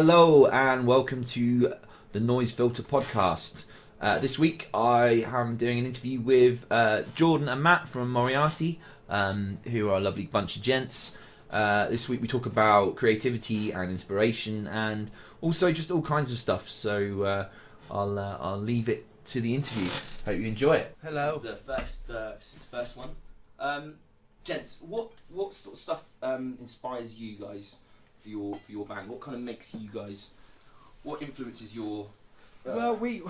Hello and welcome to the Noise Filter podcast. This week I am doing an interview with Jordan and Matt from Moriaty, who are a lovely bunch of gents. This week we talk about creativity and inspiration and also just all kinds of stuff. So I'll leave it to the interview. Hope you enjoy it. Hello. This is the first one. Gents, what sort of stuff inspires you guys for your band? What kind of makes you guys? What influences your? Well, we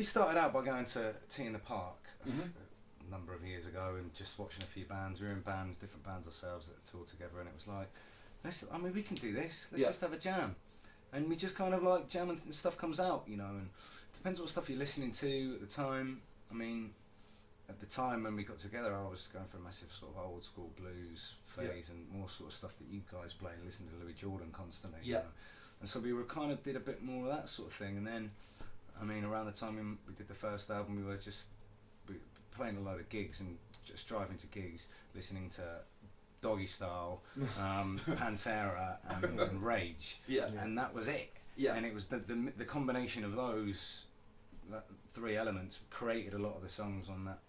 started out by going to Tea in the Park a number of years ago and just watching a few bands. We were in bands, different bands ourselves that toured together, and it was like, we can do this. Let's just have a jam, and we just kind of like jam and stuff comes out, you know. And it depends what stuff you're listening to at the time. I mean, at the time when we got together, I was going for a massive sort of old school blues phase and more sort of stuff that you guys play. Listen to Louis Jordan constantly. You know? And so we were kind of did a bit more of that sort of thing, and then. I mean, around the time we did the first album, we were playing a load of gigs and just driving to gigs, listening to Doggy Style, Pantera, and Rage, and that was it. Yeah. And it was the combination of those three elements created a lot of the songs on that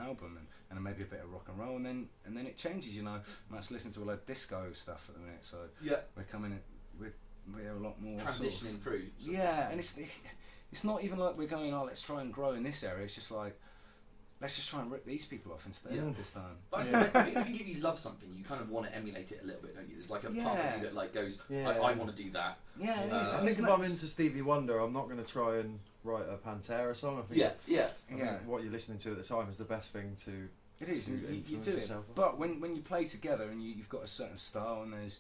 album, and maybe a bit of rock and roll, and then it changes. You know, Matt's listening to a lot of disco stuff at the minute, so we're coming in, we're a lot more transitioning through. And it's not even like we're going, let's try and grow in this area. It's just like, let's just try and rip these people off instead this time. But I think if you love something, you kind of want to emulate it a little bit, don't you? There's like a part of you that like goes, I want to do that. Yeah, it is. I think if I'm into Stevie Wonder, I'm not going to try and write a Pantera song. I think I think what you're listening to at the time is the best thing to. It is. You do it. But when you play together and you've got a certain style and there's.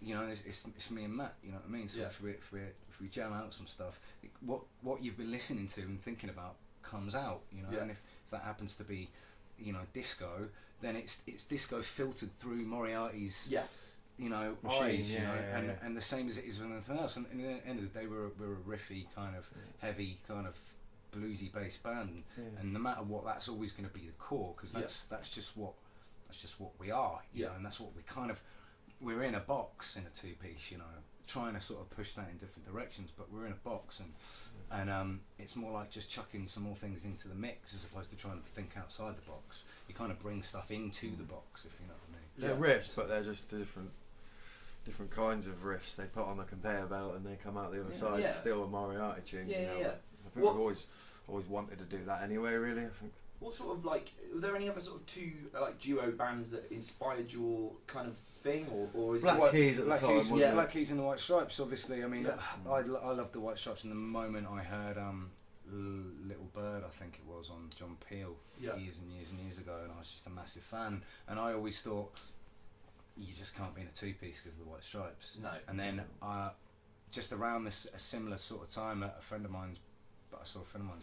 You know, it's me and Matt. You know what I mean. So if we jam out some stuff, what you've been listening to and thinking about comes out. You know, and if that happens to be, you know, disco, then it's disco filtered through Moriarty's. You know, machine, eyes. You know, and the same as it is with anything else. And at the end of the day, we're a riffy kind of heavy kind of bluesy based band, and no matter what, that's always going to be the core because that's just what we are. You know, and that's what we kind of. We're in a box in a two-piece, you know, trying to sort of push that in different directions, but we're in a box, and it's more like just chucking some more things into the mix as opposed to trying to think outside the box. You kind of bring stuff into the box, if you know what I mean. They're riffs, but they're just different kinds of riffs they put on the conveyor belt and they come out the other side. It's still a Moriarty tune. I think we've always wanted to do that anyway, really, I think. What sort of like, were there any other sort of two like duo bands that inspired your kind of thing, or is Black Keys at the time? Black Keys and the White Stripes, obviously. I mean, I loved the White Stripes, and the moment I heard Little Bird, I think it was, on John Peel years and years and years ago, and I was just a massive fan, and I always thought, you just can't be in a two-piece because of the White Stripes. No. And then just around a similar sort of time, I saw a friend of mine's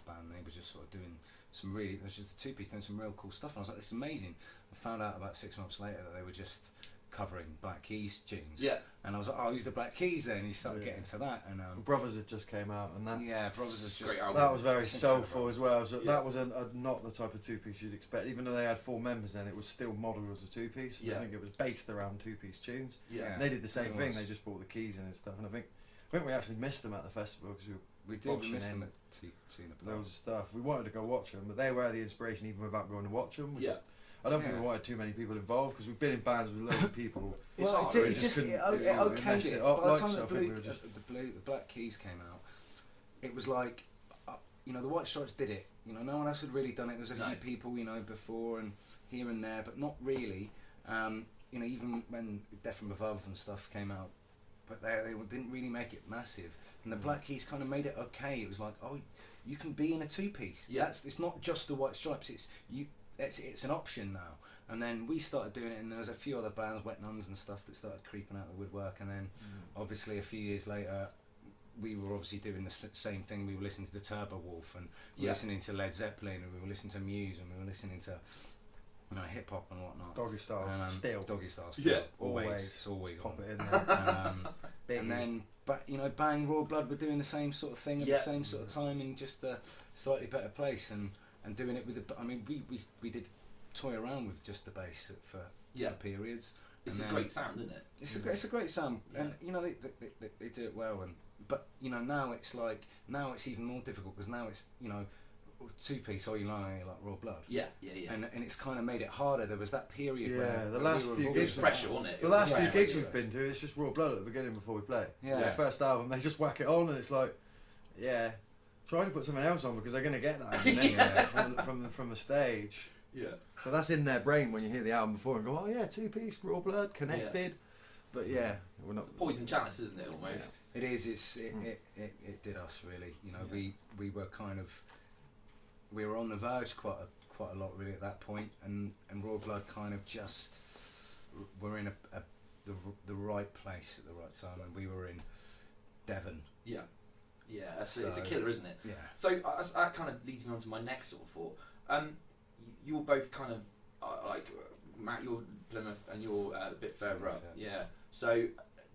band, and they were just sort of doing it was just a two-piece doing some real cool stuff, and I was like, this is amazing. I found out about 6 months later that they were just covering Black Keys tunes, and I was like, who's the Black Keys then? And you started getting to that, and Brothers had just came out, and that Brothers has just that was very soulful as well. So that was not the type of two-piece you'd expect. Even though they had 4 members, then it was still modelled as a two-piece. I think it was based around two-piece tunes. And they did the same thing. They just brought the keys in and stuff, and I think we actually missed them at the festival because we missed them at Tina loads of stuff. We wanted to go watch them, but they were the inspiration even without going to watch them. I don't think we wanted too many people involved because we've been in bands with loads of people. It okayed it. By the time the Black Keys came out, it was like, you know, the White Stripes did it. You know, no one else had really done it. There was a few people, you know, before and here and there, but not really. You know, even when Death from Above and stuff came out, but they didn't really make it massive. And the Black Keys kind of made it okay. It was like, you can be in a two-piece. It's not just the White Stripes. It's an option now. And then we started doing it, and there was a few other bands, Wet Nuns and stuff, that started creeping out of the woodwork. And then, obviously, a few years later, we were obviously doing the same thing. We were listening to the Turbo Wolf, and we were listening to Led Zeppelin, and we were listening to Muse, and we were listening to hip hop and whatnot. Doggy Style, Doggy Style, still. Always. It's always pop on. It in there. And then, but you know, Bang, Raw Blood were doing the same sort of thing at the same sort of time in just a slightly better place, and doing it with I mean, we did toy around with just the bass for periods, It's a great sound, isn't it? It's a great sound, and you know they do it well, but you know now it's even more difficult because now it's, you know, two piece or you like Raw Blood. Yeah. And it's kind of made it harder. There was that period where the last few gigs pressure, wasn't it? The last few gigs we've been to, it's just Raw Blood at the beginning before we play. Yeah. First album, they just whack it on, and it's like, try to put something else on because they're gonna get that from the stage. Yeah. So that's in their brain when you hear the album before and go, oh yeah, two piece, Raw Blood, connected. But we're not. It's poison chalice, isn't it? Almost. Yeah. It is. It did us really. You know, we were kind of, we were on the verge quite a lot really at that point, and Raw Blood kind of just were in the right place at the right time, and we were in Devon. Yeah. It's a killer, isn't it? Yeah. So that kind of leads me on to my next sort of thought. You're both kind of like Matt, you're Plymouth, and you're a bit further up. Yeah. So,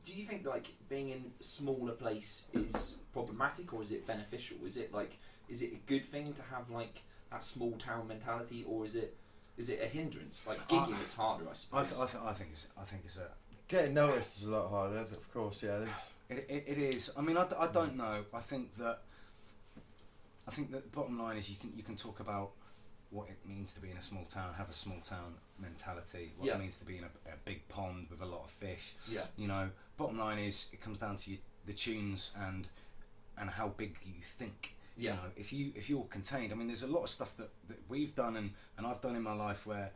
do you think like being in a smaller place is problematic, or is it beneficial? Is it a good thing to have like that small town mentality, or is it a hindrance? Like gigging, it's harder, I suppose. I think it's a getting noticed is a lot harder, of course. Yeah. It is. I mean, I don't know. I think that bottom line is you can talk about what it means to be in a small town, have a small town mentality, what it means to be in a big pond with a lot of fish. Yeah. You know, bottom line is it comes down to the tunes and how big you think. Yeah. You know, if you're contained, I mean, there's a lot of stuff that we've done and I've done in my life where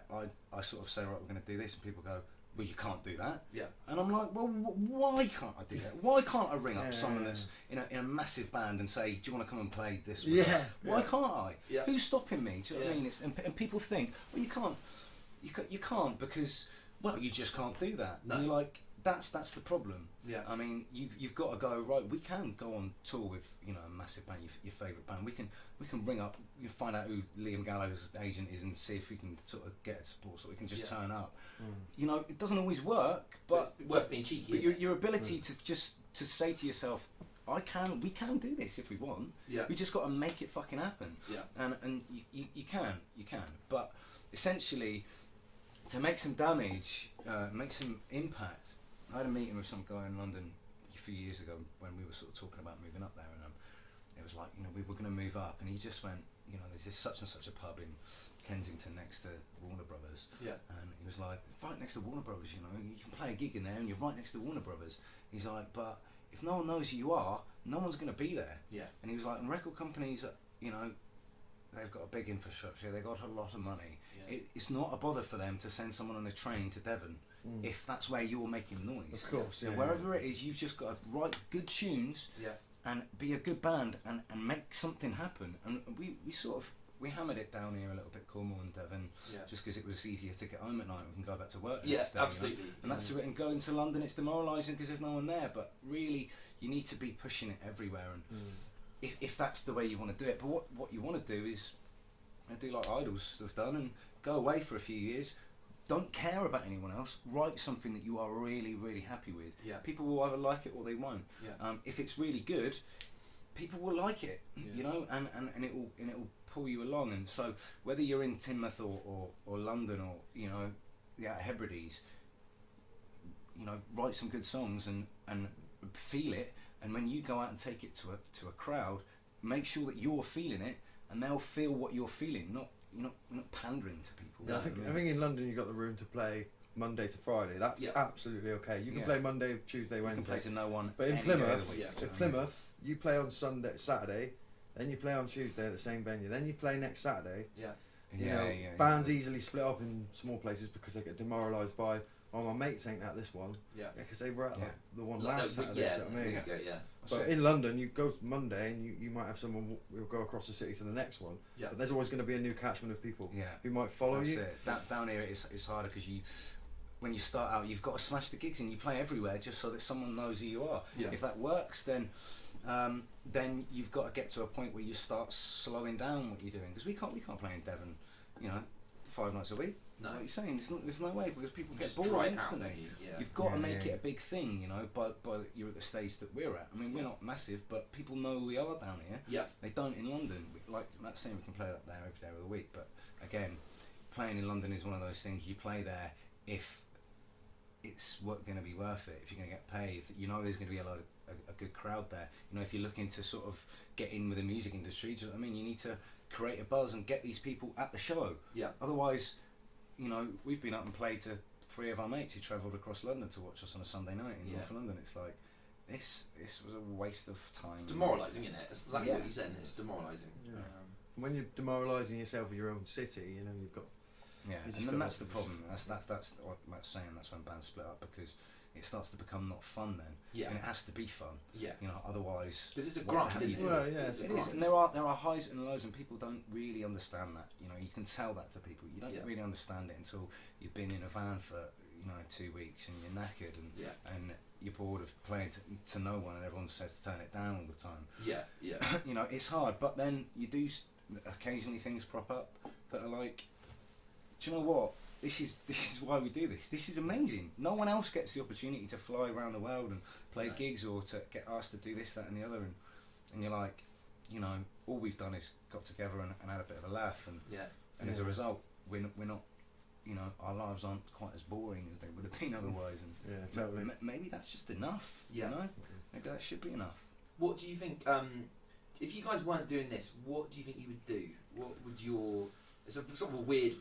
I sort of say, right, we're going to do this, and people go, well, you can't do that. Yeah. And I'm like, well, why can't I do that? Why can't I ring up someone that's in a massive band and say, do you want to come and play this with us? Why can't I? Yeah. Who's stopping me? Do you know what I mean? And people think, well, you can't because, well, you just can't do that. No. And you're like, that's the problem. Yeah. I mean, you've got to go, right, we can go on tour with, you know, a massive band, your favourite band. We can ring up, you find out who Liam Gallagher's agent is and see if we can sort of get support so we can just turn up. You know, it doesn't always work, but it's worth being cheeky. But your ability to say to yourself, we can do this if we want. Yeah. We just got to make it fucking happen. Yeah. And you can. But essentially, to make some damage, make some impact. I had a meeting with some guy in London a few years ago when we were sort of talking about moving up there, and it was like, you know, we were going to move up, and he just went, you know, there's this such and such a pub in Kensington next to Warner Brothers. Yeah. And he was like, right next to Warner Brothers, you know, you can play a gig in there and you're right next to Warner Brothers. He's like, but if no one knows who you are, no one's going to be there. Yeah. And he was like, and record companies, you know, they've got a big infrastructure, they've got a lot of money. Yeah. It's not a bother for them to send someone on a train to Devon if that's where you're making noise. Of course, So wherever it is, you've just got to write good tunes and be a good band and make something happen. And we hammered it down here a little bit, Cornwall and Devon, just because it was easier to get home at night. We can go back to work the next day. Absolutely. You know? And that's it. And going to London, it's demoralising because there's no one there. But really, you need to be pushing it everywhere. And if that's the way you want to do it, but what you want to do is do like Idols have done and go away for a few years. Don't care about anyone else. Write something that you are really, really happy with. Yeah. People will either like it or they won't. Yeah. If it's really good, people will like it. You know, and it will pull you along. And so whether you're in Teignmouth or London or, you know, the Outer Hebrides, you know, write some good songs and feel it. And when you go out and take it to a crowd, make sure that you're feeling it, and they'll feel what you're feeling. You're not pandering to people. No, I think in London you've got the room to play Monday to Friday. That's absolutely okay. You can play Monday, Tuesday, Wednesday. You can play to no one. But in any day of Plymouth, the week. in Plymouth, you play on Saturday, then you play on Tuesday at the same venue, then you play next Saturday. Yeah. You know, bands easily split up in small places because they get demoralised by, oh, my mates ain't at this one. Yeah. Because they were at the one Like last Saturday. Do you know what I mean? Yeah. But in London, you go Monday and you might have someone who'll go across the city to the next one. Yeah. But there's always going to be a new catchment of people Yeah. who might follow That's you. it. Down here it's harder because when you start out, you've got to smash the gigs and you play everywhere just so that someone knows who you are. Yeah. If that works, then you've got to get to a point where you start slowing down what you're doing, because we can't play in Devon, you know, 5 nights a week. No. Like you're saying, there's no way, because people You get just bored dry it out, instantly. don't you? Yeah. You've got to make it a big thing, you know, but you're at the stage that we're at. I mean, we're not massive, but people know who we are down here. Yeah. They don't in London. Like Matt's saying, we can play up there every day of the week, but again, playing in London is one of those things. You play there if it's going to be worth it if you're going to get paid. If you know there's going to be a good crowd there. You know, if you're looking to sort of get in with the music industry, do you know what I mean? You need to create a buzz and get these people at the show. Yeah. Otherwise, you know, we've been up and played to 3 of our mates who travelled across London to watch us on a Sunday night in North London. It's like, this was a waste of time. It's demoralising, isn't it? It's exactly what you said, and it's demoralising. Yeah. When you're demoralising yourself in your own city, you know, you've got... Yeah, and then that's the problem. That's what Matt's saying. That's when bands split up, because it starts to become not fun then. Yeah. And it has to be fun. Yeah. You know, otherwise... Because it's a grind, isn't it? Well, yeah. It's a It grind. is, and there are highs and lows, and people don't really understand that. You know, you can tell that to people. You don't really understand it until you've been in a van for, you know, 2 weeks and you're knackered and you're bored of playing to no one, and everyone says to turn it down all the time. Yeah, yeah. You know, it's hard, but then you do occasionally things crop up that are like, do you know what? This is why we do this. This is amazing. No one else gets the opportunity to fly around the world and play gigs, or to get asked to do this, that, and the other. And you're like, you know, all we've done is got together and had a bit of a laugh, and as a result, we're not, you know, our lives aren't quite as boring as they would have been otherwise. And totally. Maybe that's just enough. Yeah. You know, maybe that should be enough. What do you think? If you guys weren't doing this, what do you think you would do? What would your... It's a sort of a weird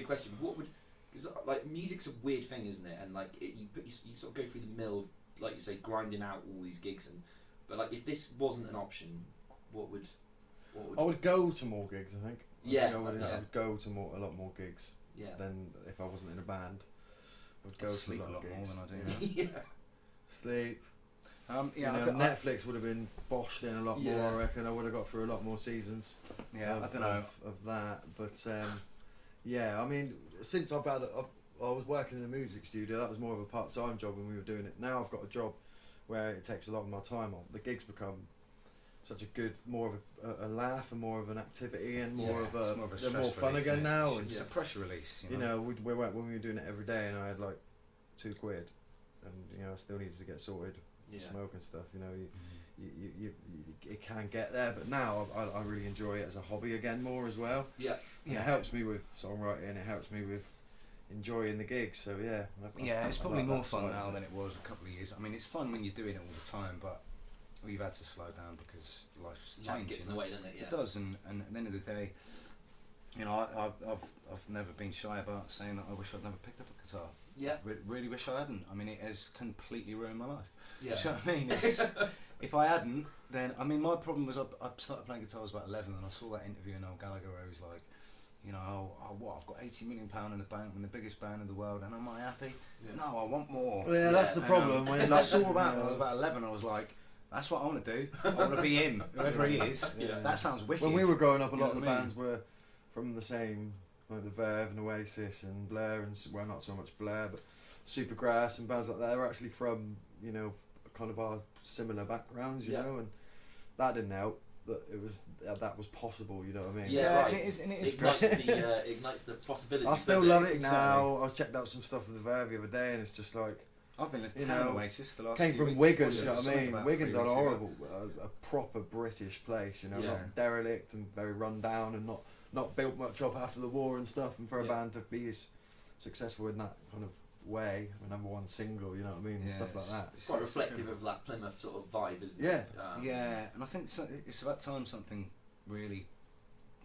question. What would... Because like music's a weird thing, isn't it? And like you sort of go through the mill of, like you say, grinding out all these gigs. But like, if this wasn't an option, what would I would go to more gigs, I think. I would go to a lot more gigs than if I wasn't in a band. I would go to sleep a lot more gigs. than I do. yeah. Sleep. Yeah, you know, Netflix would have been boshed in a lot more. I reckon I would have got through a lot more seasons. Yeah, I don't know of that, but yeah, I mean, since I was working in a music studio, that was more of a part-time job when we were doing it. Now I've got a job where it takes a lot of my time on. The gigs become such a good, more of a laugh and more of an activity and more of a they're more fun again now. And it's a pressure release. You know, when we were doing it every day, and I had like £2, and you know I still needed to get sorted. Smoke and stuff, you know, you it can get there, but now I really enjoy it as a hobby again more as well. It helps me with songwriting, it helps me with enjoying the gigs, so it's probably more fun now than it was a couple of years. I mean, it's fun when you're doing it all the time, but we've had to slow down because life's changed. Life gets in the way, doesn't it? It does, and at the end of the day, you know, I've never been shy about saying that I wish I'd never picked up a guitar. Really wish I hadn't. I mean, it has completely ruined my life. Do you know what I mean? If I hadn't, then, I mean, my problem was I started playing guitar when I was about 11, and I saw that interview in Noel Gallagher where he was like, you know, I've got £80 million in the bank, I'm the biggest band in the world, and am I happy? No, I want more. Yeah, that's the problem. And I saw that when I was about 11, I was like, that's what I want to do. I want to be him, whoever he is. That sounds wicked. When we were growing up, a lot of the bands were from the same, like the Verve and Oasis and Blair, and well, not so much Blair, but Supergrass and bands like that. They were actually from, you know, kind of our similar backgrounds, you know, and that didn't help. But it was that was possible, you know what I mean? Yeah, right. And it is ignites the possibilities. I still love it now. I checked out some stuff with the Verve the other day, and it's just like I've been listening to Oasis the last came few from weeks. Wigan, you know what I mean? Wigan's a horrible, a proper British place, you know, not derelict and very run down and not built much up after the war and stuff. And for a band to be as successful in that kind of way, a #1 single, you know what I mean, and stuff like that. It's quite reflective of that Plymouth sort of vibe, isn't it? And I think it's about time something really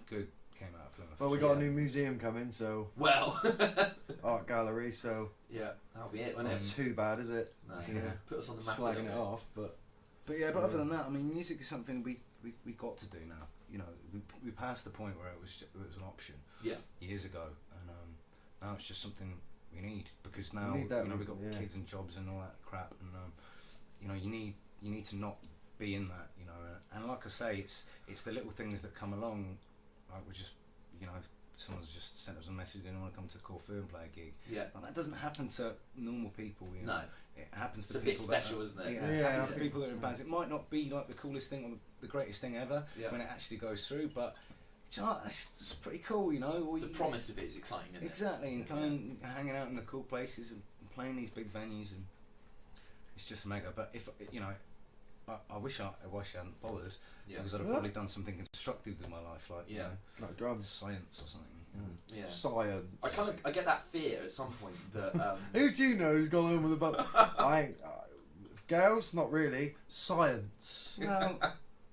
good came out of Plymouth. Well, we got a new museum coming, so art gallery, so that'll be it, won't it? Not too bad, is it? No, put us on the map. Slagging it off, but other than that, I mean, music is something we got to do now. You know, we passed the point where it was an option years ago, and now it's just something we need, because now you know we've got kids and jobs and all that crap, and you know, you need to not be in that, you know, and like I say, it's the little things that come along, like we just, you know, someone's just sent us a message, they want to come to Corfu and play a gig. Like, that doesn't happen to normal people, you know. No, it happens to it's people a bit special, isn't it? It happens to people that are in bands. It might not be like the coolest thing or the greatest thing ever when it actually goes through, but do you know what? It's pretty cool, you know. The promise of it is exciting, isn't it? Exactly, and coming, hanging out in the cool places and playing these big venues, and it's just mega. But if you know, I wish I hadn't bothered, because I'd have probably done something constructive with my life, like you know, like drums, science or something. Yeah. Science. I get that fear at some point that. Who do you know who's gone home with a bun? I ain't. Girls, not really. Science. Well,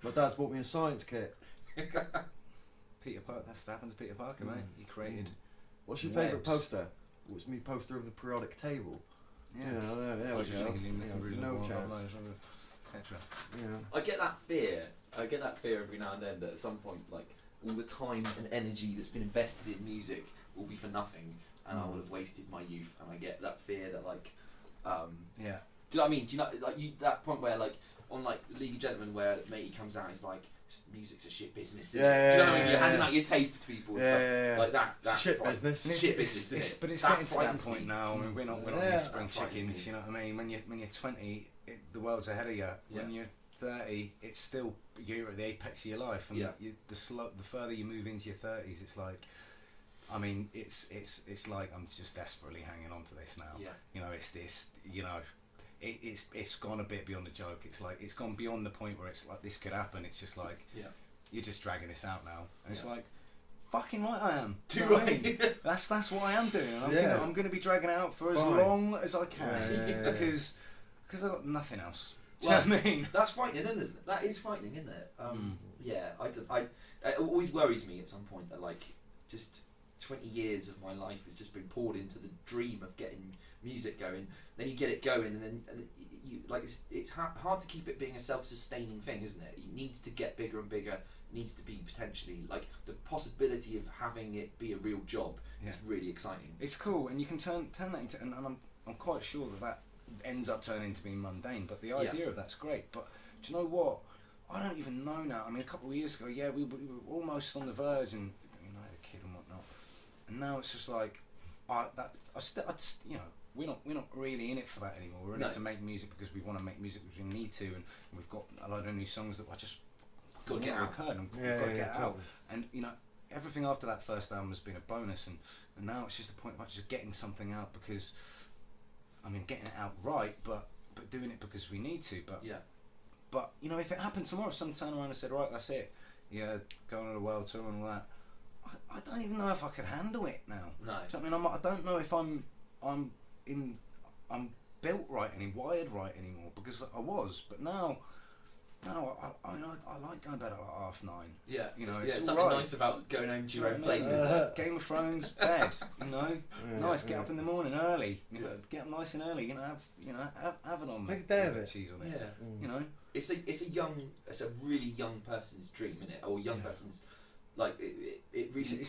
my dad's bought me a science kit. Peter Parker. That's what happened to Peter Parker, mate. He created. What's your webs. favourite poster? What's my poster of the periodic table? Yeah. There we go. No chance. Yeah. I get that fear. Every now and then that at some point, like all the time and energy that's been invested in music will be for nothing, and I will have wasted my youth. And I get that fear that like, Yeah. Do you know what I mean? Do you know like that point where like on like the League of Gentlemen where matey comes out, he's like, music's a shit business. Isn't it? Do you know what I mean? You're handing out your tape to people and stuff like that. That's shit business. Shit business. Isn't it? But it's That getting to that frightens point me. now. I mean, we're not spring chickens. You know what I mean? When you're 20, the world's ahead of you. When you're 30, it's still you're at the apex of your life. And the further you move into your 30s, it's like. I mean, it's like I'm just desperately hanging on to this now. Yeah. You know, it's this. You know. It's gone a bit beyond the joke. It's like it's gone beyond the point where it's like this could happen. It's just like you're just dragging this out now, and it's like fucking right I am. Too right. That's what I am doing. And I'm gonna be dragging it out for as Fine. long as I can because I've got nothing else. Do you know what I mean? That's frightening, isn't it? That is frightening, isn't it? Yeah, it always worries me at some point that like just 20 years of my life has just been poured into the dream of getting music going. Then you get it going, and then you like it's hard to keep it being a self-sustaining thing, isn't it? It needs to get bigger and bigger. It needs to be potentially like the possibility of having it be a real job is really exciting. It's cool, and you can turn that into, and I'm quite sure that ends up turning into being mundane. But the idea of that's great. But do you know what? I don't even know now. I mean, a couple of years ago, we were almost on the verge, and you know, I had a kid and whatnot. And now it's just like, you know, we're not really in it for that anymore. We're in it to make music because we want to make music because we need to, and we've got a lot of new songs that I just got to get out. Get out. And you know, everything after that first album has been a bonus, and now it's just a point of just getting something out because, I mean, getting it out right, but doing it because we need to. But you know, if it happened tomorrow, if someone turned around and said, right, that's it, going on a world tour and all that. I don't even know if I could handle it now. No. Do you know what I mean? I don't know if I'm built right wired right anymore because I was, but now I like going to bed at like 9:30. Yeah. You know, it's it's something right. nice about going home to your own place. place. Game of Thrones, bed. You know, nice. Get up in the morning early. You know, get up nice and early. You know, have an omelette. Make a day of it. Cheese on it. Yeah. You know, it's a really young person's dream, isn't it? Or young person's. Like it really.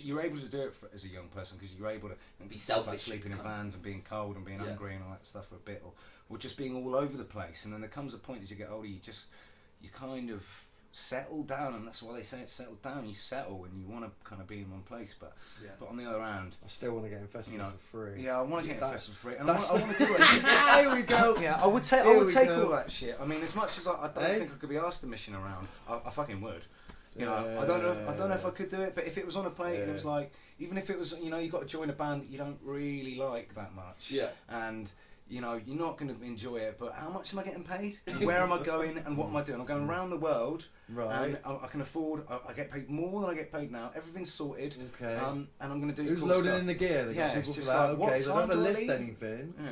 You're able to do it as a young person because you're able to be selfish, like sleeping in vans and being cold and being hungry and all that stuff for a bit, or just being all over the place. And then there comes a point as you get older, you kind of settle down, and that's why they say it's settled down. You settle and you want to kind of be in one place, but on the other hand, I still want to get in festivals for free. Yeah, I want to get in festivals for free, and I want to do it. Here we go. Yeah, I would take all that shit. I mean, as much as I don't think I could be asked to mission around, I fucking would. You know, I don't know if I could do it, but if it was on a plate and it was like, even if it was, you know, you got to join a band that you don't really like that much, and you know, you're not going to enjoy it, but how much am I getting paid? And where am I going? And what am I doing? I'm going around the world, and I can afford. I get paid more than I get paid now. Everything's sorted. Okay. And I'm going to do. Who's cool loading stuff. in the gear? They got people it's just for that. like, what Okay, they time don't have to do I lift leave? anything. Yeah.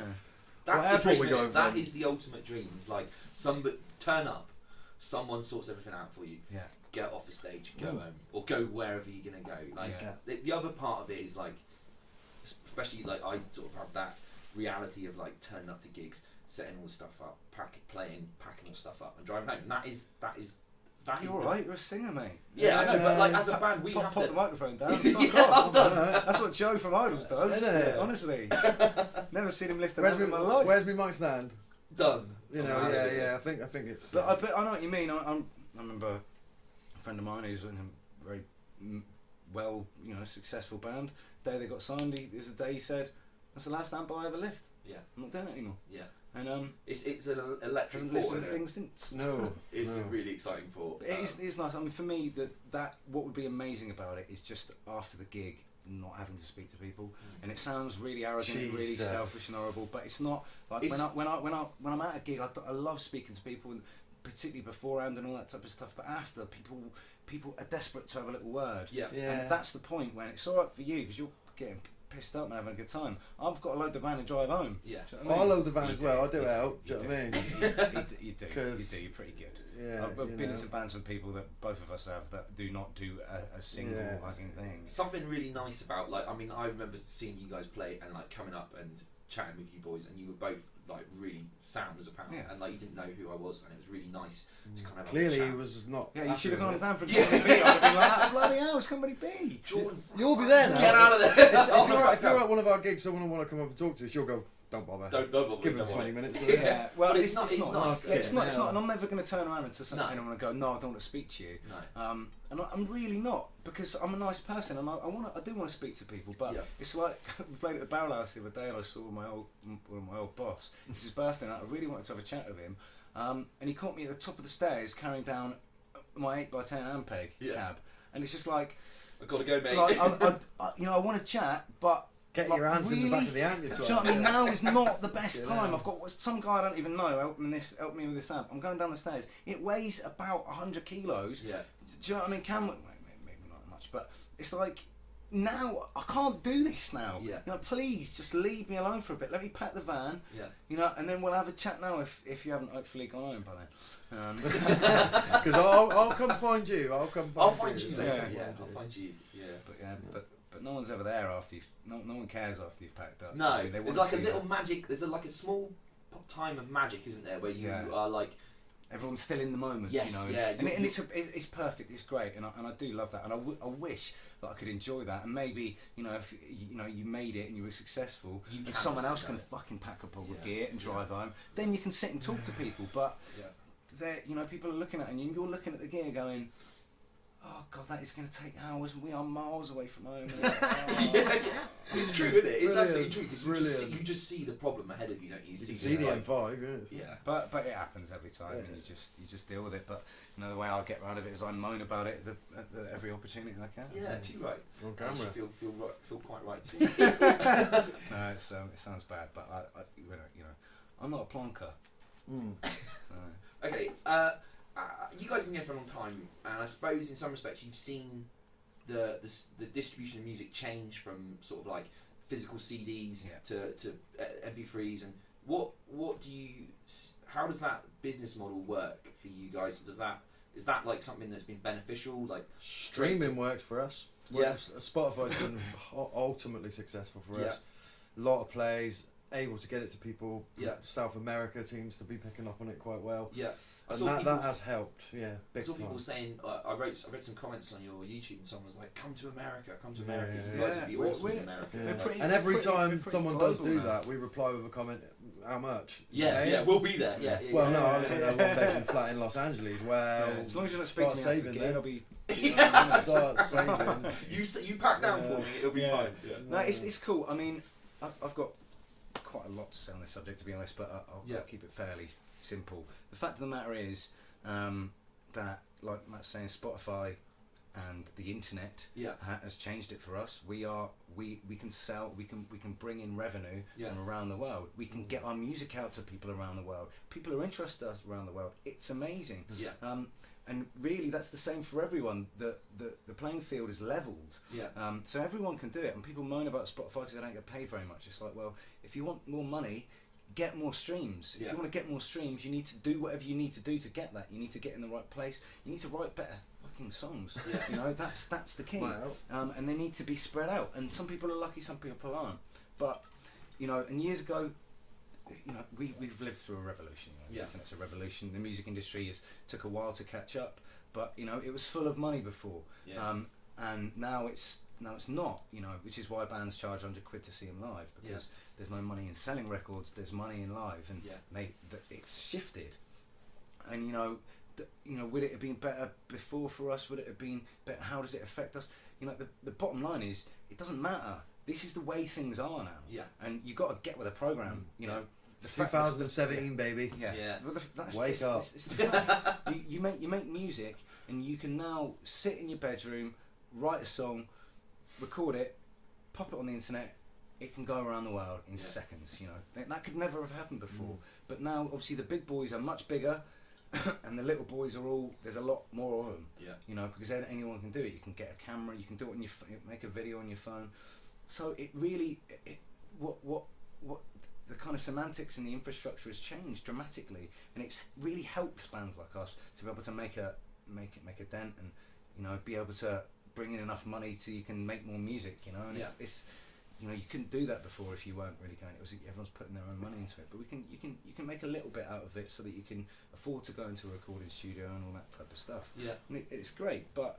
That's Well, the dream. we going That from? is the ultimate dream. It's like somebody turn up, someone sorts everything out for you. Yeah. Get off the stage, go home, or go wherever you're gonna go. Like the other part of it is like, especially like I sort of have that reality of like turning up to gigs, setting all the stuff up, packing all stuff up, and driving home. And that is. You're alright. You're a singer, mate. Yeah, I know, but like as a band, we have pop to the microphone down. Fuck off. I've done. That's what Joe from Idols does. Isn't it? Honestly, never seen him lift a lamp in my life. Where's my mic stand? Done. You know, I think it's. But I know what you mean. I remember a friend of mine who's in a very well, you know, successful band. The day they got signed, is the day he said, "That's the last amp I ever lift. Yeah, I'm not doing it anymore." Yeah, and it's an electric hasn't thought, lifted a thing since. No, it's a really exciting thought. It's nice. I mean, for me, that what would be amazing about it is just after the gig, not having to speak to people, and it sounds really arrogant, and really selfish and horrible, but it's not. Like when I'm at a gig, I love speaking to people, and particularly beforehand and all that type of stuff, but after, people are desperate to have a little word. Yeah. And that's the point when it's all right for you because you're getting pissed up and having a good time. I've got to load the van and drive home. Yeah. Do you know what I I mean? load the van as well. I do help. Do you know what I mean? You do. You're pretty good. Yeah, I've been in some bands with people that both of us have that do not do a single fucking thing. Something really nice about, like, I mean, I remember seeing you guys play and like coming up and chatting with you boys, and you were both like really sound as a pound, and like you didn't know who I was, and it was really nice to kind of have Clearly, a he chat. was not. Yeah, you should have happy gone with down for a company B. I'd have been like, "Ah, bloody hell, it's company B. Jordan, You'll be there now. get out of there. If you're at one of our gigs, someone will want to come up and talk to us. You'll go, don't bother. Don't bother. Give them 20 minutes. Yeah, well, But it's not nice. nice. It's not, and I'm never going to turn around and to anyone and go, no, I don't want to speak to you. No. And I'm really not, because I'm a nice person and I do want to speak to people. But it's like we played at the Barrel House the other day, and I saw my old boss. It's his birthday, and I really wanted to have a chat with him. And he caught me at the top of the stairs carrying down my 8x10 Ampeg cab, and it's just like, I've got to go, mate. Like, I want to chat, but. Get Like, your hands in the back of the amp. Do you know what I mean? Now is not the best time. I've got some guy I don't even know help me with this amp. I'm going down the stairs. It weighs about 100 kilos. Yeah. Do you know what I mean? Maybe not much, but it's like now I can't do this now. Yeah. You know, please just leave me alone for a bit. Let me pack the van. Yeah. You know, and then we'll have a chat now if you haven't hopefully gone home by then. Because I'll come find you. I'll find you you later. Yeah. I'll find you. Yeah. But no one's ever there after you've. No one cares after you've packed up. No, I mean, there's like a little magic. There's like a small time of magic, isn't there, where you are like. Everyone's still in the moment. Yes, you know? yeah. And it's perfect. It's great, and I do love that, and I wish that I could enjoy that. And maybe if you made it and you were successful, and someone else can fucking pack up all the gear and drive home. Then you can sit and talk to people. But people are looking at it, and you're looking at the gear going, oh God, that is going to take hours, and we are miles away from home. It's true, isn't it? It's Brilliant. absolutely true, because you just see the problem ahead of you, don't you? You can see the M5, yeah. But it happens every time, and you just deal with it. But the way I get around of it is I moan about it at every opportunity I can. Yeah, too right. On camera. Feel quite right too. No, it sounds bad, but I'm not a plonker. Okay. You guys have been here for a long time, and I suppose in some respects you've seen the distribution of music change from sort of like physical CDs to MP3s, and how does that business model work for you guys? Is that like something that's been beneficial? Like streaming works for us. Yeah. Spotify's been ultimately successful for us. A lot of plays, able to get it to people. South America seems to be picking up on it quite well. Yeah. And that has helped, big I saw time. people saying, I read some comments on your YouTube, and someone was like, "Come to America, come to Yeah, America. yeah, You guys would be awesome in America." And every time someone does do that, we reply with a comment, "How much?" We'll be there. Yeah. Well, no, I live in a one-bedroom flat in Los Angeles. Well, as long as you're not speaking to me, I'll be. Start saving. You pack down for me, it'll be fine. Yeah. No, it's cool. I mean, I've got quite a lot to say on this subject, to be honest, but I'll keep it fairly simple. The fact of the matter is that, like Matt's saying, Spotify and the internet has changed it for us. We can sell, we can bring in revenue from around the world. We can get our music out to people around the world. People are interested in us around the world. It's amazing. And really, that's the same for everyone. The playing field is leveled. So everyone can do it. And people moan about Spotify because they don't get paid very much. It's like, well, if you want more money, get more streams. If you want to get more streams, you need to do whatever you need to do to get that. You need to get in the right place. You need to write better fucking songs. That's the key. Wow. And they need to be spread out. And some people are lucky, some people aren't. But and years ago, we've lived through a revolution. The internet's a revolution. The music industry took a while to catch up, but it was full of money before. And now it's not. Which is why bands charge £100 to see them live, because there's no money in selling records. There's money in live, and it's shifted. And would it have been better before for us? Would it have been better? How does it affect us? The bottom line is, it doesn't matter. This is the way things are now. And you got to get with the program. 2017, baby. Well, Wake up. You make music, and you can now sit in your bedroom, write a song, record it, pop it on the internet. It can go around the world in seconds. That could never have happened before. But now, obviously, the big boys are much bigger, and the little boys are all, there's a lot more of them. Yeah. You know, because then anyone can do it. You can get a camera, you can do it on your make a video on your phone. So it really, what the kind of semantics and the infrastructure has changed dramatically, and it's really helps bands like us to be able to make a dent, and you know, be able to bring in enough money so you can make more music. You know, and it's you know, you couldn't do that before if you weren't really going. It was everyone's putting their own money into it, but you can make a little bit out of it so that you can afford to go into a recording studio and all that type of stuff. Yeah, and it's great, but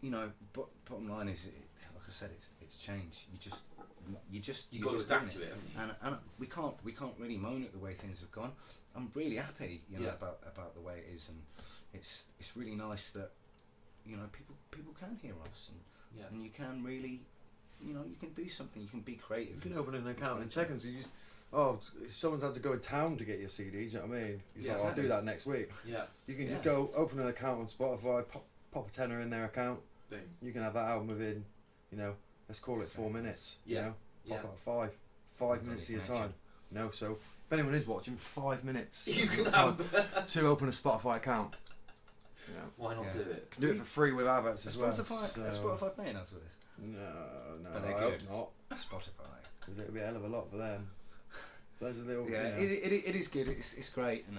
you know, bottom line is, like I said, it's changed. You got to adapt to it, haven't you? And we can't really moan at the way things have gone. I'm really happy, you know, about the way it is, and it's really nice that, you know, people can hear us, and you can really, you know, you can do something, you can be creative. You can open an account in seconds. You just, someone's had to go in town to get your CDs, you know what I mean? He's like, exactly. I'll do that next week. Yeah. You can just go open an account on Spotify, pop a tenner in their account. Boom. You can have that album within, you know, let's call it 4 minutes. Yeah. You know? Pop out five minutes of your time. You know, so if anyone is watching, 5 minutes you can have to open a Spotify account. You know? Why not do it? Can do it for free with adverts as well. Spotify paying us for this? No, but they're I good. hope not. Spotify. Because it'll be a hell of a lot for them. There's a little. Yeah, you know. it is good. It's great, and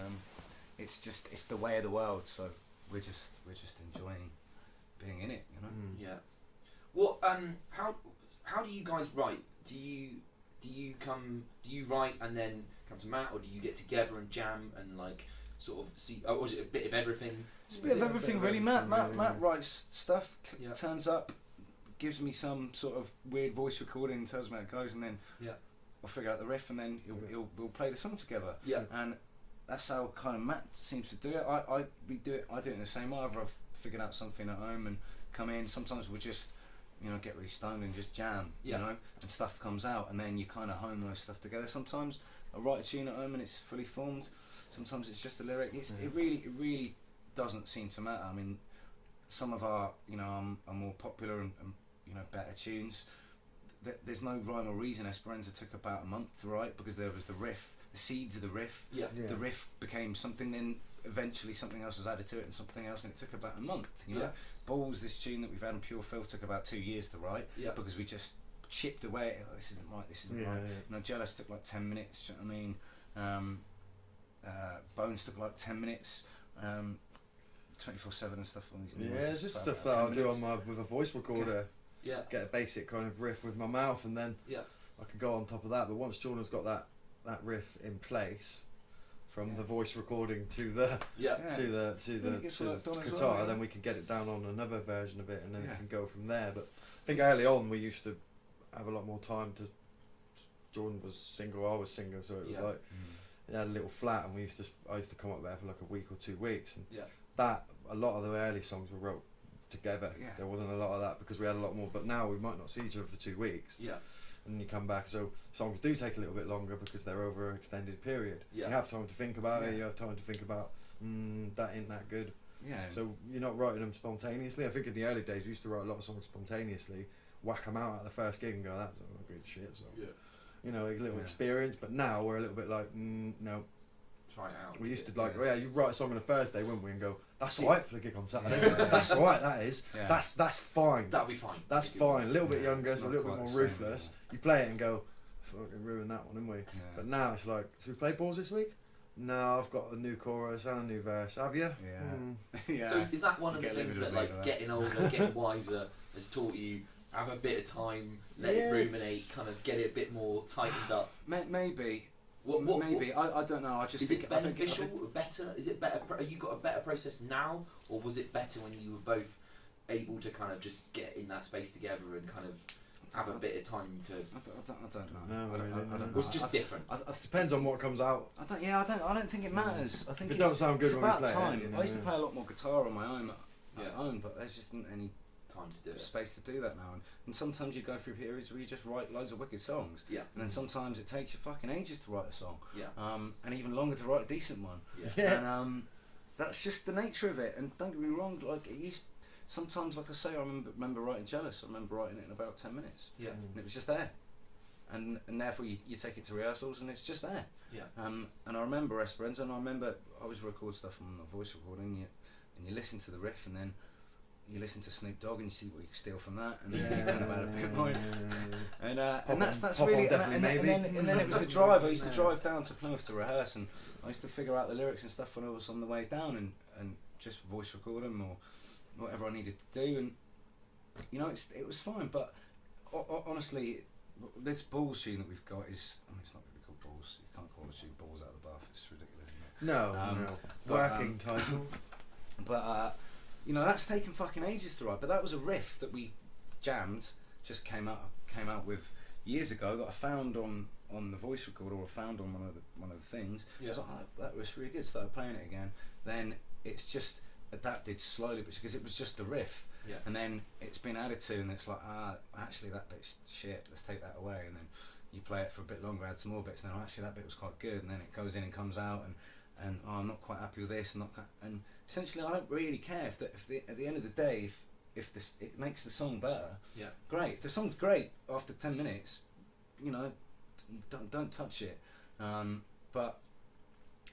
it's the way of the world. So we're just enjoying being in it, you know. Yeah. What how do you guys write? Do you write and then come to Matt, or do you get together and jam and like sort of see? Or is it a bit of everything? It's a bit of everything, really. Matt writes stuff, turns up, gives me some sort of weird voice recording, tells me how it goes, and then I'll figure out the riff, and then we'll play the song together. Yeah. And that's how kind of Matt seems to do it. I do it in the same way. Either I've figured out something at home and come in. Sometimes we'll just, you know, get really stoned and just jam, you know, and stuff comes out, and then you kind of hone those stuff together. Sometimes I write a tune at home and it's fully formed. Sometimes it's just a lyric. It really doesn't seem to matter. I mean, some of our, you know, our more popular and you know, better tunes, there's no rhyme or reason. Esperanza took about a month to write because there was the riff, the seeds of the riff. Yeah. The riff became something, then eventually something else was added to it and something else, and it took about a month. You know, Balls, this tune that we've had in Pure Filth, took about 2 years to write because we just chipped away at, this isn't right, this isn't right. Yeah. You know, Jealous took like 10 minutes. Do you know what I mean? Bones took like 10 minutes. 24/7 and stuff on these. It's just stuff that I'll do with a voice recorder. Yeah. Get a basic kind of riff with my mouth, and then I can go on top of that. But once Jordan's got that riff in place, from the voice recording to the guitar, then we can get it down on another version of it, and then we can go from there. But I think early on we used to have a lot more time to. Jordan was single, I was single, so it was like it had a little flat, and I used to come up there for like a week or 2 weeks, and that a lot of the early songs were wrote together. Yeah. There wasn't a lot of that because we had a lot more. But now we might not see each other for 2 weeks. Yeah. And you come back, so songs do take a little bit longer because they're over an extended period. Yeah. You have time to think about it. You have time to think about that ain't that good. Yeah. So you're not writing them spontaneously. I think in the early days we used to write a lot of songs spontaneously, whack them out at the first gig and go, that's a good shit song. Yeah. You know, a little experience. But now we're a little bit like, no. Try it out. We used to like, you write a song on the Thursday, wouldn't we? And go, that's alright for the gig on Saturday. That's alright. That is. Yeah. That's fine. That'll be fine. That's fine. A little bit younger, so a little bit more ruthless. You play it and go, fucking ruin that one, didn't we? Yeah. But now it's like, should we play Balls this week? No, I've got a new chorus and a new verse. Have you? Yeah. So is that one of the things that like getting older, getting wiser has taught you? Have a bit of time, let it ruminate, kind of get it a bit more tightened up. Maybe. Maybe I don't know. I just is it beneficial? Better? Is it better? Have you got a better process now, or was it better when you were both able to kind of just get in that space together and kind of have a bit of time to? I don't know. I don't know. It was just different. Depends on what comes out. I don't think it matters. I think it doesn't sound good when we play. Time. I used to play a lot more guitar on my own, but there's just any time to do it. Space to do that now, and sometimes you go through periods where you just write loads of wicked songs. Yeah. And then sometimes it takes you fucking ages to write a song. Yeah. And even longer to write a decent one. Yeah. And that's just the nature of it. And don't get me wrong, like it used. Sometimes, like I say, I remember writing Jealous. I remember writing it in about 10 minutes. Yeah. And it was just there. and therefore you take it to rehearsals and it's just there. Yeah. And I remember Esperanza, and I remember I always record stuff on the voice recording, and you listen to the riff, and then you listen to Snoop Dogg and you see what you can steal from that, and then you kind of add a bit more. And that's really, and then it was the drive. I used to drive down to Plymouth to rehearse, and I used to figure out the lyrics and stuff when I was on the way down, and just voice record them or whatever I needed to do, and you know it was fine. But honestly, this Balls tune that we've got is, I mean, it's not going to be called Balls. You can't call a tune Balls out of the bath. It's ridiculous, isn't it? No. Working title. But you know, that's taken fucking ages to write. But that was a riff that we jammed, just came out with years ago, that I found on the voice recorder, or found on one of the things. Yeah. I was like, oh, that was really good. Started playing it again. Then it's just adapted slowly, because it was just a riff. Yeah. And then it's been added to, and it's like, actually that bit's shit, let's take that away. And then you play it for a bit longer, add some more bits, and then actually that bit was quite good, and then it goes in and comes out, and I'm not quite happy with this, and essentially I don't really care if at the end of the day, if it makes the song better. Yeah. Great. If the song's great after 10 minutes, you know, don't touch it. But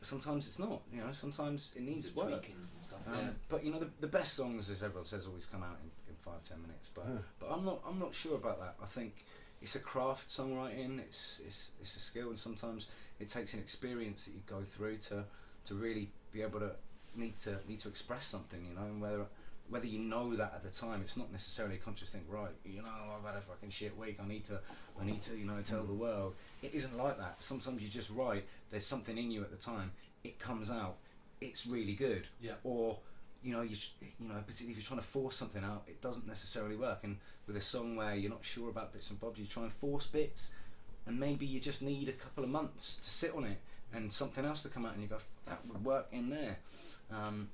sometimes it's not. You know, sometimes it needs work. Tweaking and stuff. But you know, the best songs, as everyone says, always come out in 5-10 minutes. But I'm not sure about that. I think it's a craft, songwriting. It's a skill, and sometimes it takes an experience that you go through to really be able to need to express something. You know, and whether you know that at the time, it's not necessarily a conscious thing. Right, you know, I've had a fucking shit week. I need to, you know, tell the world. It isn't like that. Sometimes you just write. There's something in you at the time. It comes out. It's really good. Yeah. Or, you know, particularly if you're trying to force something out, it doesn't necessarily work. And with a song where you're not sure about bits and bobs, you try and force bits, and maybe you just need a couple of months to sit on it and something else to come out, and you go, that would work in there. And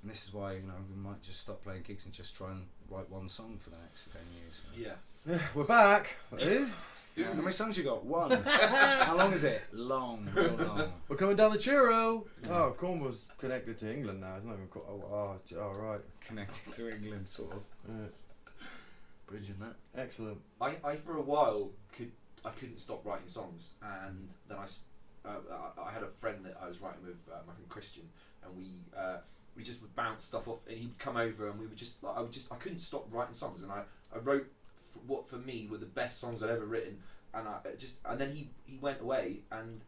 this is why, you know, we might just stop playing gigs and just try and write one song for the next 10 years. Yeah. We're back. How many songs you got? One. How long is it? Long, real long. We're coming down the Churro. Oh, Cornwall's connected to England now. It's not even right. Connected to England, sort of. Bridging that. Excellent. I for a while couldn't stop writing songs, and then I had a friend that I was writing with, my friend Christian, and we just would bounce stuff off, and he'd come over, and we would just like, I couldn't stop writing songs, and I wrote what for me were the best songs I'd ever written, and then he went away, and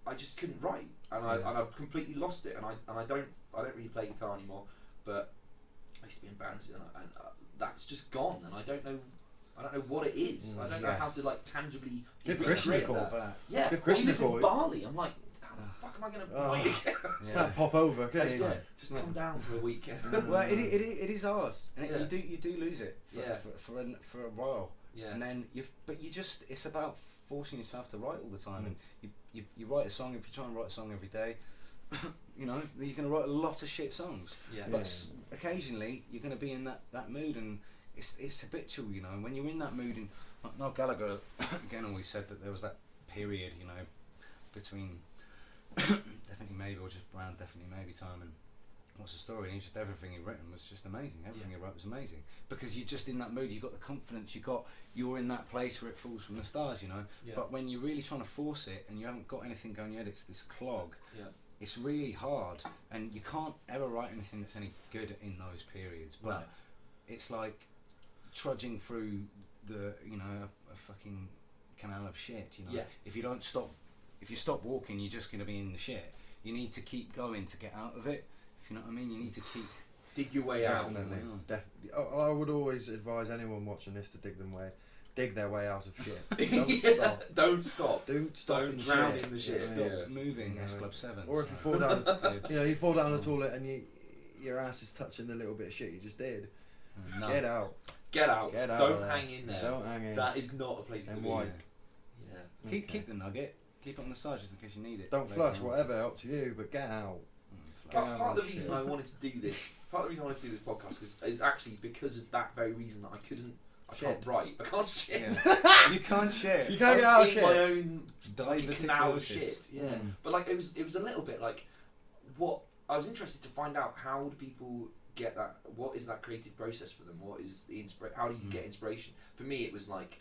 I just couldn't write, and I've completely lost it, and I don't really play guitar anymore, but I used to be in bands, and that's just gone, and I don't know what it is. I don't know how to like tangibly recreate that. Yeah, give well, he lives in Bali. I'm like, how the fuck am I going to play again? It's not pop over, can you? Just come down for a weekend. Well, it is hard, and you do lose it for a while. Yeah. And then it's about forcing yourself to write all the time, and you write a song. If you try and write a song every day, you know, you're going to write a lot of shit songs. Yeah. But occasionally you're going to be in that mood, and it's habitual, you know. And when you're in that mood, and Noel Gallagher again always said that there was that period, you know, between Definitely Maybe, or just around Definitely Maybe time, and What's the Story, and just everything he'd written was just amazing. Everything he wrote was amazing, because you're just in that mood, you've got the confidence, you're in that place where it falls from the stars, you know. But when you're really trying to force it and you haven't got anything going yet, it's this clog. It's really hard, and you can't ever write anything that's any good in those periods. But it's like trudging through a fucking canal of shit, you know. If you stop walking, you're just going to be in the shit. You need to keep going to get out of it, if you know what I mean. You need to keep dig your way out. Definitely. I would always advise anyone watching this to dig their way out of shit. Don't stop. Don't drown in the shit. Stop moving. S Club 7. Or if you fall down, you fall down the toilet and your ass is touching the little bit of shit you just did. No. Get out. Don't hang in there. Don't hang in. That is not a place to be. Yeah. Keep the nugget. Keep it on the side just in case you need it. Don't flush, whatever, up to you, but get out. Part of the reason I wanted to do this podcast is actually because of that very reason, that I can't write. I can't shit. You can't shit. You can't get out of shit. My own canal of shit. Yeah. But like it was a little bit like what I was interested to find out. How do people get that? What is that creative process for them? What is the how do you get inspiration? For me, it was like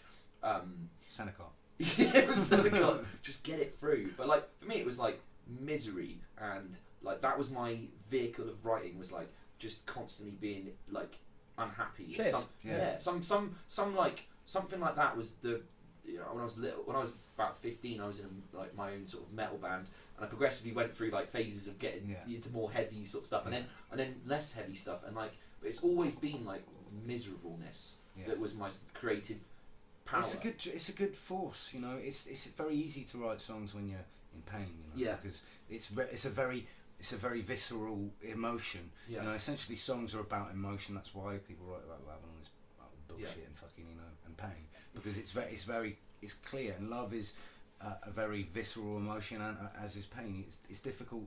Seneca. it was something like, just get it through. But like for me, it was like misery, and like that was my vehicle of writing, was like just constantly being like unhappy. Shit. Some like something like that was the. You know, when I was little, when I was about 15, I was in like my own sort of metal band, and I progressively went through like phases of getting into more heavy sort of stuff, and then less heavy stuff, and like, but it's always been like miserableness that was my creative power. It's a good force, you know. It's very easy to write songs when you're in pain, you know, because it's a very visceral emotion. You know, essentially songs are about emotion. That's why people write about love and all this bullshit and fucking, you know, and pain, because it's clear, and love is a very visceral emotion, and as is pain. It's difficult,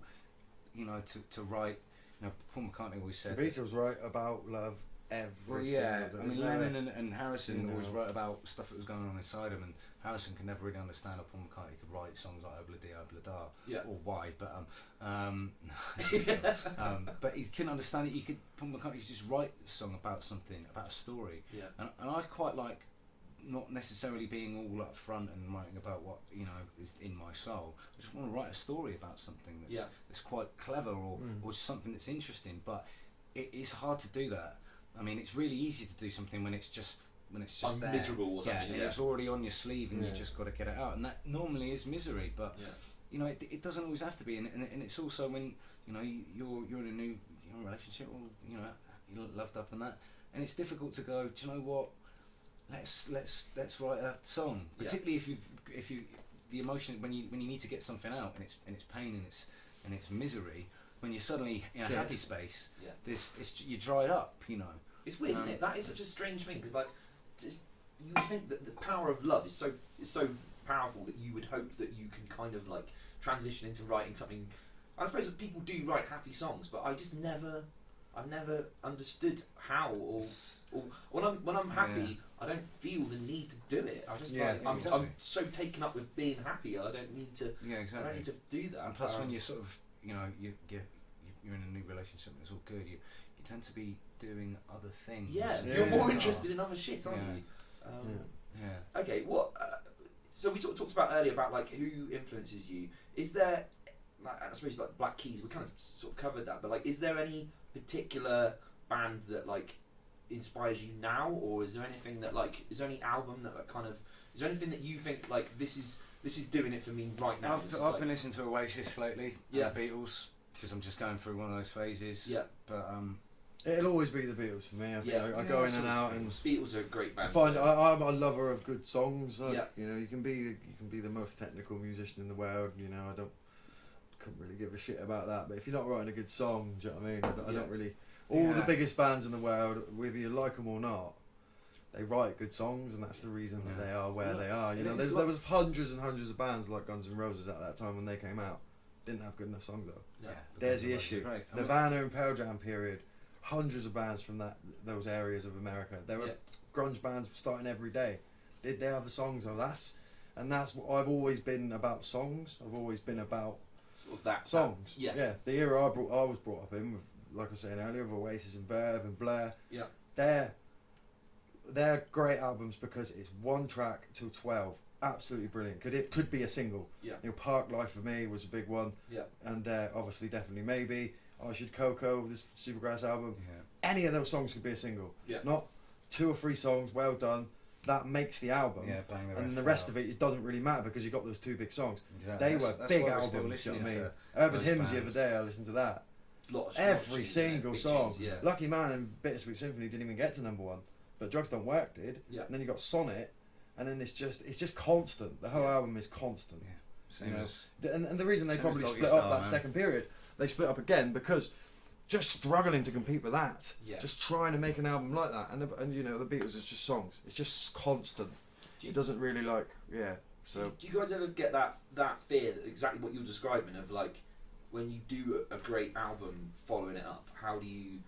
you know, to write. You know, Paul McCartney always said the Beatles write about love every single day. I mean, Lennon and Harrison always wrote about stuff that was going on inside them, and Harrison could never really understand how Paul McCartney could write songs like Obla Di Obla Da, or why, but but he couldn't understand it. Paul McCartney could just write a song about something, about a story, and I quite like not necessarily being all up front and writing about what, you know, is in my soul. I just want to write a story about something that's quite clever or something that's interesting, but it's hard to do that. I mean, it's really easy to do something when it's just I'm there. miserable or something. And it's already on your sleeve, and you just got to get it out, and that normally is misery. But you know, it doesn't always have to be, and it's also when, you know, you're in a new relationship, or, you know, you're loved up and that, and it's difficult to go, do you know what? Let's write a song, particularly if you the emotion when you need to get something out, and it's pain and it's misery. When you're suddenly in a happy space, you dry it up, you know. It's weird, isn't it? That is such a strange thing, because like, just you think that the power of love is so powerful that you would hope that you can kind of like transition into writing something. I suppose that people do write happy songs, but I've never understood how, or when I'm happy, I don't feel the need to do it. I just I'm so taken up with being happy. I don't need to. I don't need to do that. And plus, when you're sort of, you know, you're in a new relationship and it's all good, you tend to be doing other things. You're more interested in other shit, aren't you? Okay, what? So we talked about earlier about like who influences you. Is there, like, I suppose like Black Keys, we kind of sort of covered that, but like, is there any particular band that like inspires you now, or is there anything that like, is there any album that like, kind of, is there anything that you think like this is doing it for me right now? I've been listening to Oasis lately, the Beatles, because I'm just going through one of those phases. But it'll always be the Beatles for me. I go in and out, and Beatles are a great band. I'm a lover of good songs. You know, you can be the most technical musician in the world. You know, couldn't really give a shit about that. But if you're not writing a good song, do you know what I mean? I don't really. All the biggest bands in the world, whether you like them or not, they write good songs, and that's the reason that they are where they are. You know, there was hundreds and hundreds of bands like Guns N' Roses at that time when they came out. Didn't have good enough songs though. There's the issue. Nirvana and Pearl Jam period, hundreds of bands from those areas of America. There were grunge bands starting every day. Did they have the songs though? That's what I've always been about. Songs. I've always been about sort of that songs. The era I was brought up in, with, like I was saying earlier, with Oasis and Verve and Blair. They're great albums because it's one track till 12. Absolutely brilliant. It could be a single. You know, Park Life for me was a big one. And obviously, definitely, maybe I Should Coco, this Supergrass album. Any of those songs could be a single. Not 2 or 3 songs. Well done. That makes the album. Bang and the rest of it doesn't really matter because you got those 2 big songs. Exactly. They were big albums. You know what I mean? Urban Hymns the other day. I listened to that. Every single song. Lucky Man and Bittersweet Symphony didn't even get to #1, but Drugs Don't Work did. And then you got Sonnet. And then it's just constant. The whole album is constant. Same as. And the reason they probably split up that second period, they split up again because just struggling to compete with that. Just trying to make an album like that. And you know, the Beatles is just songs. It's just constant. It doesn't really like So. Do you guys ever get that fear, that exactly what you're describing, of like when you do a great album, following it up? How do you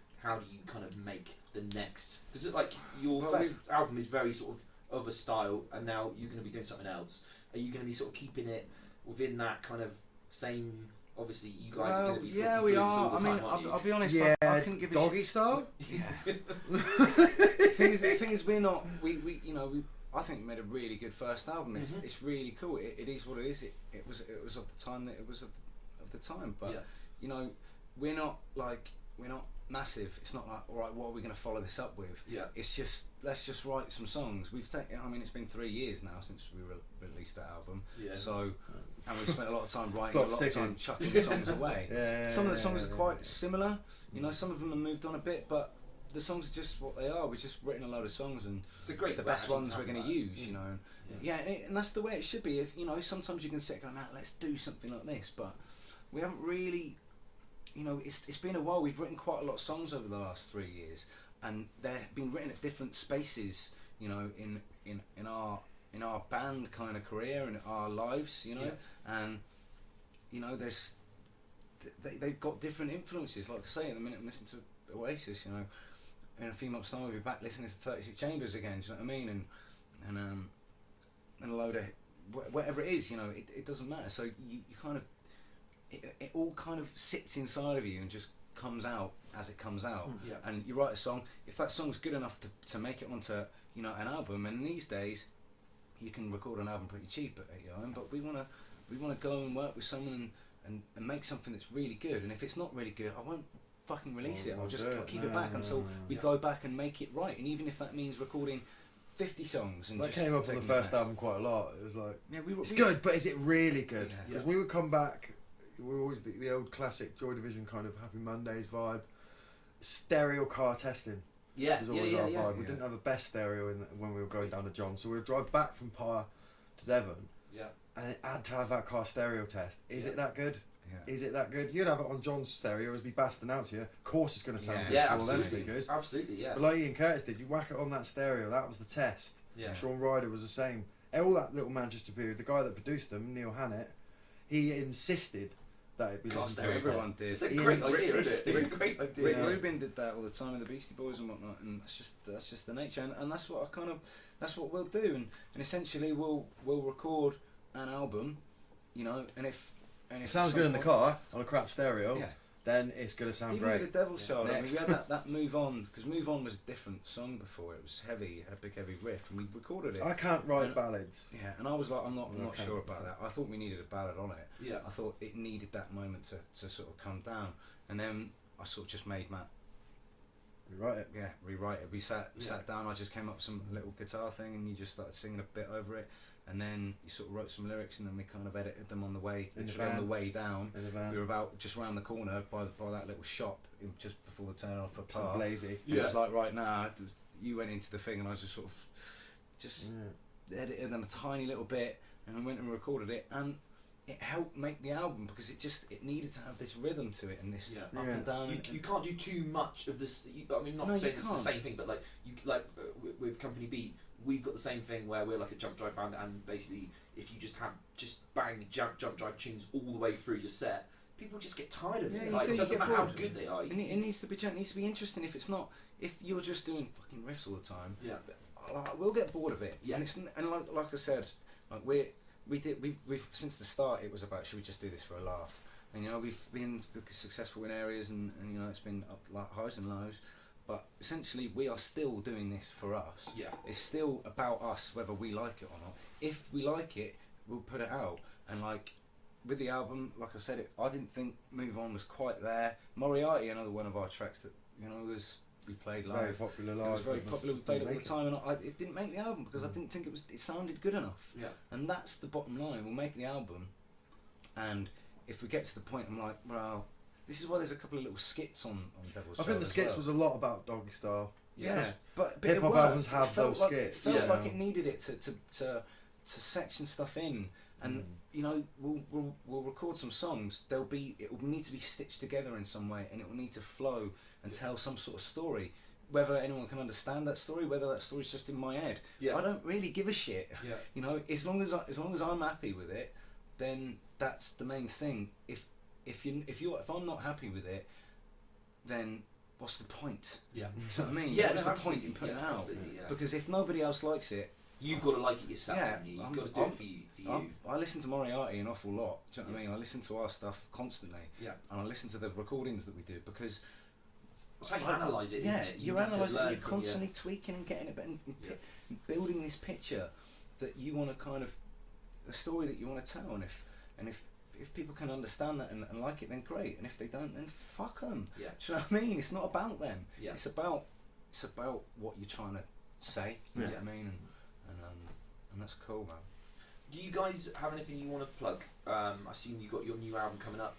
kind of make the next? Because like your first album is very sort of a style, and now you're going to be doing something else. Are you going to be sort of keeping it within that kind of same? Obviously, you guys are going to be. Yeah, we are. I mean, I'll be honest. I couldn't give a doggy style. thing is, we're not. We you know, I think we made a really good first album. It's really cool. It is what it is. It was of the time that it was of the time. But you know, we're not massive. It's not like, all right, what are we going to follow this up with? Yeah. It's just, let's just write some songs. I mean, it's been 3 years now since we released that album. Yeah. So, and we've spent a lot of time writing, a lot of time chucking the songs away. Some of the songs are quite similar. You know, some of them have moved on a bit, but the songs are just what they are. We've just written a load of songs, and it's the best ones we're going to use. You know. Yeah, and that's the way it should be. If you know, sometimes you can sit and go, nah, let's do something like this, but we haven't really. You know, it's been a while. We've written quite a lot of songs over the last 3 years, and they've been written at different spaces. You know, in our band kind of career and our lives. You know, and you know, they've got different influences. Like I say, at the minute I'm listening to Oasis. You know, in a few months' time we'll be back listening to 36 Chambers again. Do you know what I mean? And a load of whatever it is. You know, it doesn't matter. So you kind of. It all kind of sits inside of you and just comes out as it comes out. And you write a song. If that song's good enough to make it onto, you know, an album, and these days you can record an album pretty cheap at AOM, but we wanna go and work with someone and make something that's really good. And if it's not really good, I won't fucking release it. I'll keep it back until we go back and make it right. And even if that means recording 50 songs and that just came up on the first album quite a lot. It was like, it's good, but is it really good? Because we would come back. We were always the old classic Joy Division kind of Happy Mondays vibe. Stereo car testing was always our vibe. We didn't have the best stereo when we were going down to John, so we would drive back from Par to Devon, and it had to have that car stereo test. Is it that good? Is it that good? You'd have it on John's stereo, as be blasting out to you. Of course, it's going to sound good. Yeah, absolutely. Absolutely, yeah. But like Ian Curtis did, you whack it on that stereo. That was the test. Yeah. Sean Ryder was the same. All that little Manchester period. The guy that produced them, Neil Hannett, he insisted that it be listened to. Everyone did. It's a great idea, isn't it? It's a great idea. Rick Rubin did that all the time with the Beastie Boys and whatnot, and that's just the nature, and that's what that's what we'll do, and essentially we'll record an album, you know, and if it sounds good in the car on a crap stereo, then it's going to sound even great. With the Devil's Child, I mean, we had that Move On, because Move On was a different song before. It was heavy, it had a big heavy riff, and we recorded it. I can't write ballads. Yeah, and I was like, I'm not sure about that. I thought we needed a ballad on it. Yeah. I thought it needed that moment to sort of come down, and then I sort of just made Matt rewrite it. Yeah, rewrite it. We sat down. I just came up with some little guitar thing, and you just started singing a bit over it. And then you sort of wrote some lyrics, and then we kind of edited them on the way down. We were about just round the corner by that little shop just before the turn off for Par. Lazy. Yeah. It was like, right now, you went into the thing, and I was just sort of edited them a tiny little bit, and I went and recorded it, and it helped make the album because it needed to have this rhythm to it and this up and down. You can't do too much of this. I mean, not saying it's the same thing, but with Company Beat. We've got the same thing where we're like a jump drive band, and basically if you just bang jump drive tunes all the way through your set, people just get tired of it. Like, it doesn't matter how good they are. It needs to be interesting. If you're just doing fucking riffs all the time, we'll get bored of it. Yeah. And like I said, like we've since the start it was about, should we just do this for a laugh? And you know, we've been successful in areas, and you know, it's been up like highs and lows. But essentially, we are still doing this for us. Yeah. It's still about us, whether we like it or not. If we like it, we'll put it out. And like with the album, like I said, I didn't think Move On was quite there. Moriaty, another one of our tracks that we played live. Very popular live. It was very popular. We played it all the time, and it didn't make the album because I didn't think it sounded good enough. Yeah. And that's the bottom line. We'll make the album, and if we get to the point, I'm like, well. This is why there's a couple of little skits on Devil's Child. I think the skits was a lot about Doggy Style. Yeah, but hip hop albums have those skits. It felt like it needed it to section stuff in, and you know, we'll record some songs. It will need to be stitched together in some way, and it will need to flow and tell some sort of story. Whether anyone can understand that story, whether that story's just in my head, I don't really give a shit. Yeah. You know, as long as I'm happy with it, then that's the main thing. If I'm not happy with it, then what's the point? Yeah. You know what I mean? Yeah, what's the point in putting it out? Because if nobody else likes it, you've got to like it yourself. Yeah, you've got to do it for you. I listen to Moriaty an awful lot. Do you know what I mean? I listen to our stuff constantly. Yeah. And I listen to the recordings that we do because, It's how you analyse it, yeah, isn't it? you're need to analysing. learn You're from constantly tweaking and getting it better, and building this picture that you want to kind of the story that you want to tell. And if people can understand that and like it, then great. And if they don't, then fuck them. Yeah. Do you know what I mean? It's not about them. Yeah. It's about what you're trying to say. You know what I mean? And that's cool, man. Do you guys have anything you want to plug? I assume you got your new album coming up.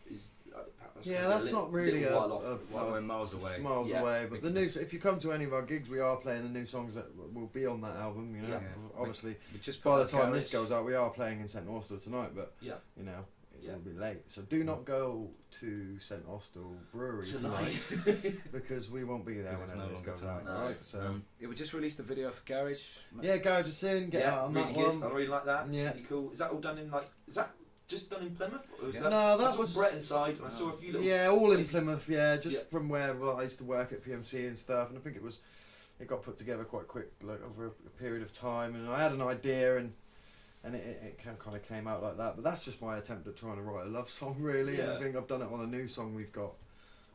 That's not really we're miles away. Miles away, but the new. If you come to any of our gigs, we are playing the new songs that will be on that album. You know, obviously, by the time this goes out, we are playing in St Austell tonight. But you know, it will be late. So do not go to St Austell Brewery tonight because we won't be there when this goes out. Right? So we just released the video for Garage. Yeah, Garage is in. Get out on really that good. one. I really like that. It's really cool. Is that all done in is that just done in Plymouth? Or is no, that I was Brett inside. I saw a few little. Yeah, all in Plymouth. Yeah, just from where I used to work at PMC and stuff, and I think it got put together quite quick, like over a period of time. And I had an idea, and it kind of came out like that. But that's just my attempt at trying to write a love song, really. And I think I've done it on a new song we've got.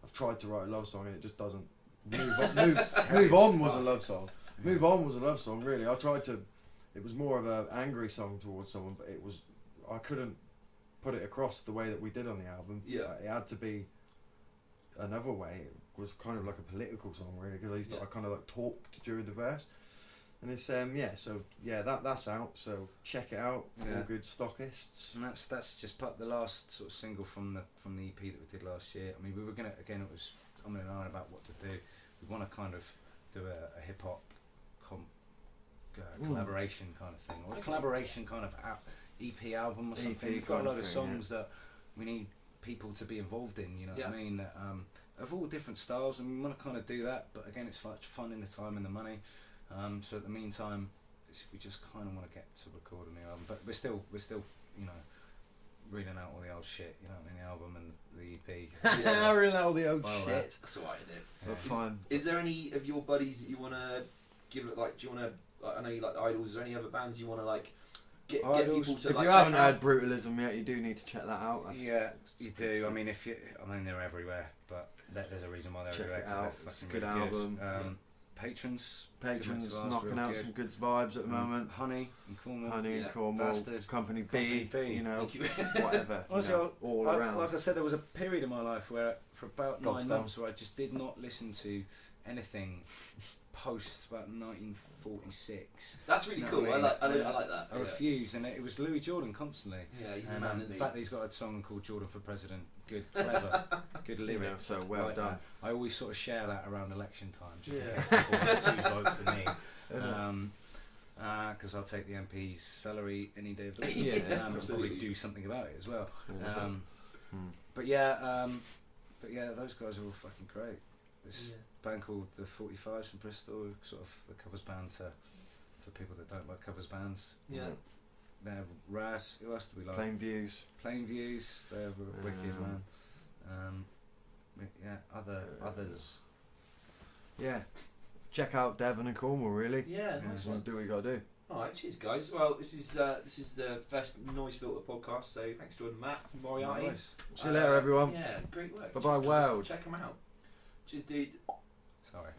I've tried to write a love song, and it just doesn't move on. Was a love song. Move on was a love song, really. I tried to. It was more of an angry song towards someone, but I couldn't put it across the way that we did on the album. Yeah, it had to be another way. It was kind of like a political song, really, because I kind of like talked during the verse. And it's that's out. So check it out. All good stockists. And that's just the last sort of single from the EP that we did last year. I mean, we were gonna it was I'm and on about what to do. We want to kind of do a hip hop collaboration kind of thing, or a collaboration kind of EP album or something. We've got a lot of songs that we need people to be involved in. You know what I mean? That, of all different styles, and we want to kind of do that. But again, it's like finding the time and the money. So at the meantime, we just kind of want to get to recording the album, but we're still reading out all the old shit, you know what I mean, the album and the EP. Reading out all the old shit. That's alright, isn't it? Fine. Is there any of your buddies that you want to give it, like, do you want to, I know you like the Idols, is there any other bands you want to, like, get people to, if like, you haven't heard Brutalism yet, you do need to check that out. You do. I mean, they're everywhere, but there's a reason why they're everywhere. Check it out. They're It's a good album. Patrons knocking out some good vibes at the moment. Honey in Cornwall, Bastard. Company B, you know, whatever. Honestly, all around. Like I said, there was a period in my life where, for about 9 months, where I just did not listen to anything post about 1946. That's really cool. I like that. I refused, and it was Louis Jordan constantly. Yeah, he's the man. The fact that he's got a song called Jordan for President, good, clever, good lyrics. So well like done. That. I always sort of share that around election time, just in case people want to vote for me. Because I'll take the MP's salary any day of the week. And probably do something about it as well. But those guys are all fucking great. This band called the 45s from Bristol, sort of the covers band for people that don't like covers bands. Yeah. They're Raz. Who else do we like? Plain Views. They're wicked, man. Others. Yeah. Check out Devon and Cornwall, really. Yeah, nice one. Do what you gotta do. Alright, cheers guys. Well, this is the first Noise Filter podcast, so thanks Jordan and Matt from Moriaty. Nice. See you later, everyone. Yeah, great work. Bye bye, world. Check them out. Cheers, dude. Sorry.